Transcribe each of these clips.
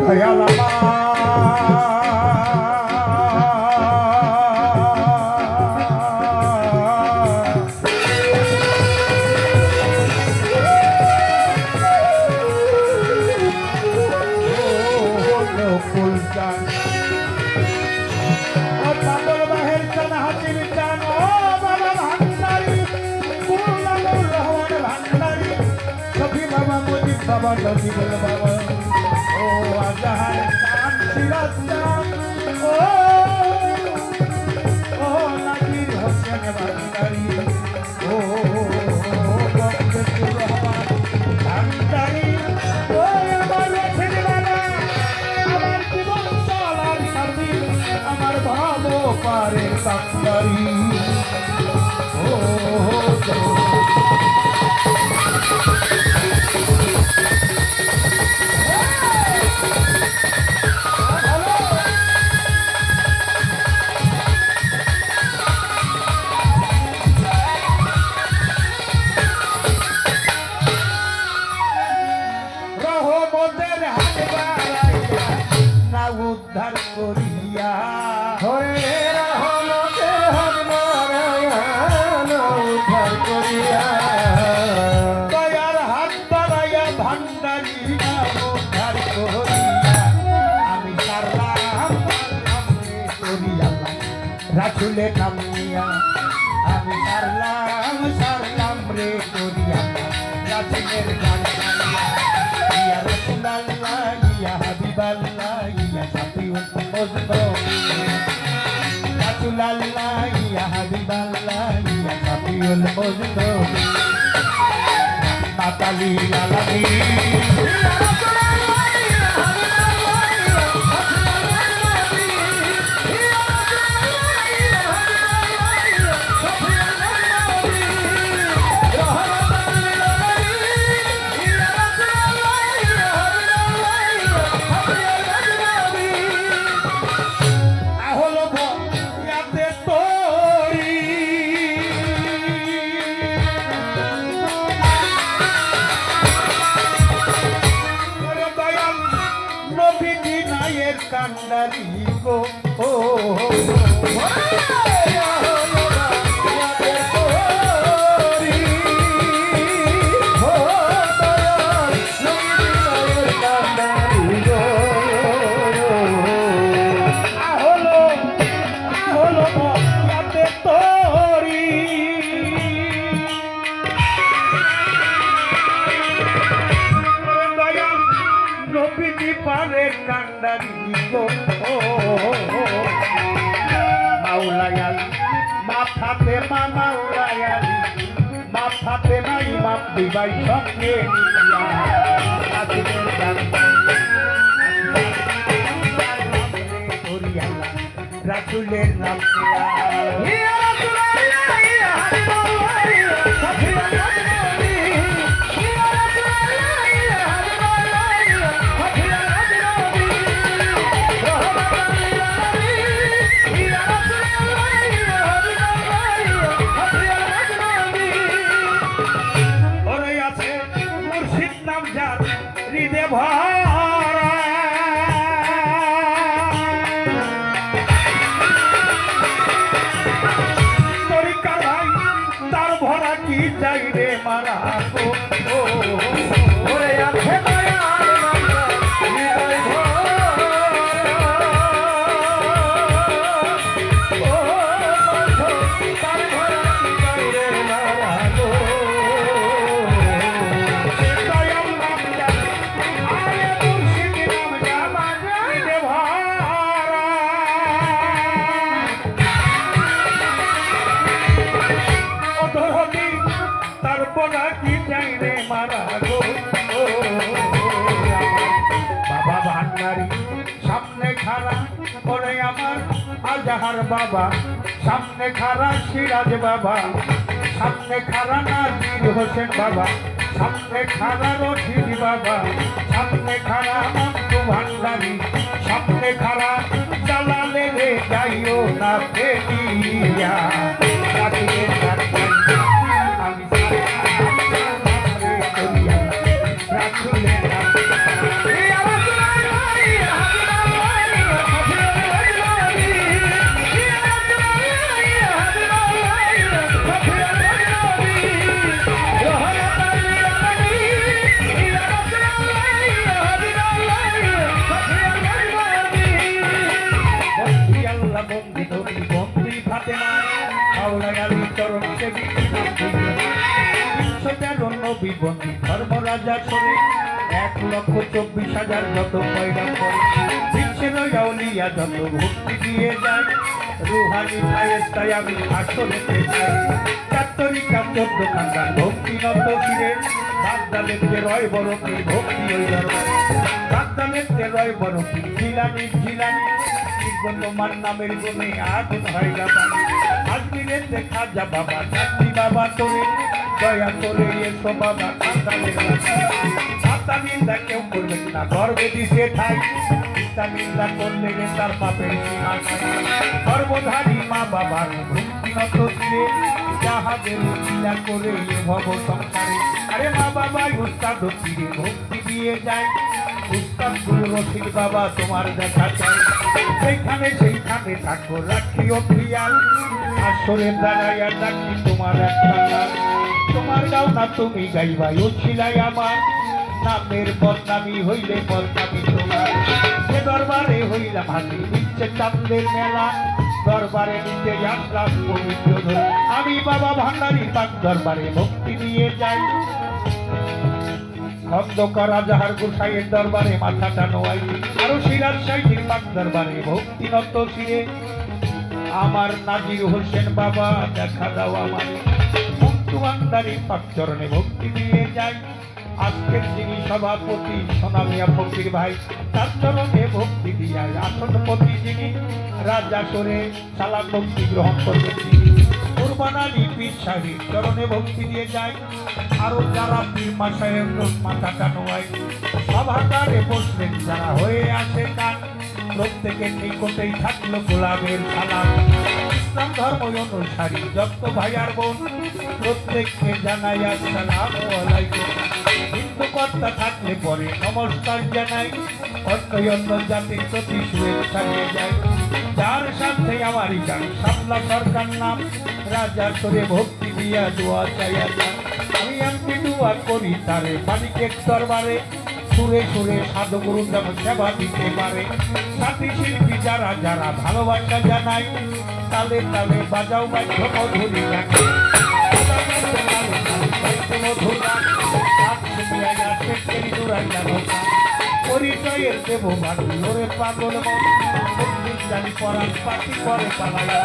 দয়াল বাবা নজিবুল বাবা ও আজাহার চাঁদ সিরাজদান ও নাজির হোসেন ভান্ডারি ও বক্তেতুর রহমান ভান্ডারি ও আমার রথের বাবা আমার জীবন চলার সাথী আমার ভাব পারের কান্ডারি ও উদ্ধার করিয়া হরে রহমতে নারায়ণ উদ্ধার করিয়া দয়ার হাত বাড়াইয়া ভান্ডারি উদ্ধার করিয়া আমি সারলাম করিয়া রাসুলে নামিয়া আমি সারলাম রে করিয়া রাসুলের গান ইয়া রাসূলুল্লাহ ইয়া হাবিবাল্লাহ ইয়া শাফিউল মুজতামিন রাসূলুল্লাহ ইয়া হাবিবাল্লাহ ইয়া শাফিউল মুজতামিন মাতালিল আলামিন কান্ডারি গো ও কান্ডারি গো মাওলায়াল মাথাতে মাওলায়াল মাথাতে নাই মাপ দিবাই সঙ্গে রাসূলের নাম তার ভরা কি চাই রে মারা ওরে আছে বাবা ভান্ডারি সামনে খাড়া ওরে আমার আজাহার বাবা সামনে খাড়া সিরাজ বাবা সামনে খাড়া নাজির হোসেন বাবা সামনে খাড়া রশিদ বাবা সামনে খাড়া মন্টু ভান্ডারি সামনে খাড়া জালালে রে যাইও না ফেরিয়া আমি রাসূলের নাম বন্দী ধর্মরাজা সরে 1,24,000 যত পয়লা করে বিশ্বের আউলিয়া যত ভক্তি দিয়ে যায় রুহানি ফায়েস্তায় আমি আসরেতে যাই চাত্তরিকা 14 খানদান ভক্তি নত ফিরে বাগদাদের রয় বড় পীর ভক্তি ওই দরবারে বাগদাদের রয় বড় পীর জিলানি জিলানি নির্বন্ধমান নামের গুণে আগুন হয় গাবানি আজমিরের দেখা যা বাবা চাকরি বাবা তোরে দয়া করে এসো বাবা কাতালের মাতা নিন্দা কেউ করবেন না গর্বে দিছে ঠাই পিতা নিন্দা করলে তার পাপের সীমা নাই গর্ভধারী মা বাবার ভক্তি নত ছিলে যাহাদের লীলা করে এ ভব সংসারে আরে মা বাবাই উস্তাদ ফিরে ভক্তি দিয়ে যায় উস্তাদ গুরু রসিক বাবা তোমার দেখা চাই সেইখানে থাকো রাখিও খেয়াল আসরে দাঁড়াইয়া ডাকি তোমার একটা নাম তোমার গাও না তুমি গাইবা উছিলাই আমার নামের বদনামি হইলে বদনামি তোমার সে দরবারে হইলাম হাতি নিচ্ছে চাঁদের মেলা দরবারে নিতে আসলাম পবিত্র ধরে আমি বাবা ভান্ডারী পাক দরবারে ভক্তি দিয়ে যাই খন্দকার রাজাহার গোসাইয়ের দরবারে মাথাটা নোয়াই আরো সিরাজ সাইজির পাক দরবারে ভক্তি নত শিরে আমার নাজির হোসেন বাবা দেখা দাও আমার মুক্তু ভান্ডারী পাক চরণে ভক্তি দিয়ে যাই আজকের যিনি সভাপতি সোনামিয়া ফকির ভাই তার চরণে ভক্তি দিয়া আসনপতি যিনি রাজা করে সালাম ভক্তি গ্রহণ করবেন তিনি কুরবানানি পীর সাহেব চরণে ভক্তি দিয়ে যায় আরো যারা পীর মাসায়ের মাথাটা নোয়াই সভাগারে বসলেন যারা হয়ে আসে কান প্রত্যেকের নিকটেই থাকলো গোলাপের সালাম ইসলাম ধর্ম অনুসারী যত ভাই আর বোন প্রত্যেককে জানাই আসসালামু আলাইকুম হিন্দু কর্তা থাকলে পরে নমস্কার জানাই অন্য জাতির প্রতি শুভেচ্ছা নিয়ে যায় যার সাথে আমারই গান শাপলা সরকার নাম রাজা করে ভক্তি দিয়া দোয়া চাইয়া যান আমি এমনি দোয়া করি তারে মালিকের দরবারে সুরে সুরে সাধুগুরু যেন সেবা দিতে পারে সাথী শিল্পী যারা যারা ভালোবাসা জানাই তালে তালে বাজাও বাধ্য মধুরি রাখে পরিচয়ের দেব ভালোরে পাগল জানি পরাণ পাখি করে পালাইয়া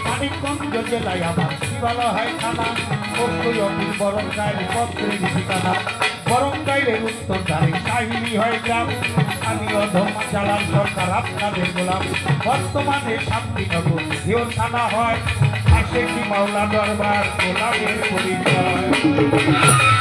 মানিকগঞ্জ জেলায় আমার শিবালা হয় থানা অভির বরং গাইলে পত্রের ঠিকানা বরং গাইলের উত্তর ধারে কাহিনী হয় গ্রাম আমি অধম চালান সরকার আপনাদের গোলাম বর্তমানে শান্তিনগর হিও থানা হয় আসে কি মাওলা দরবার গোলামের পরিচয়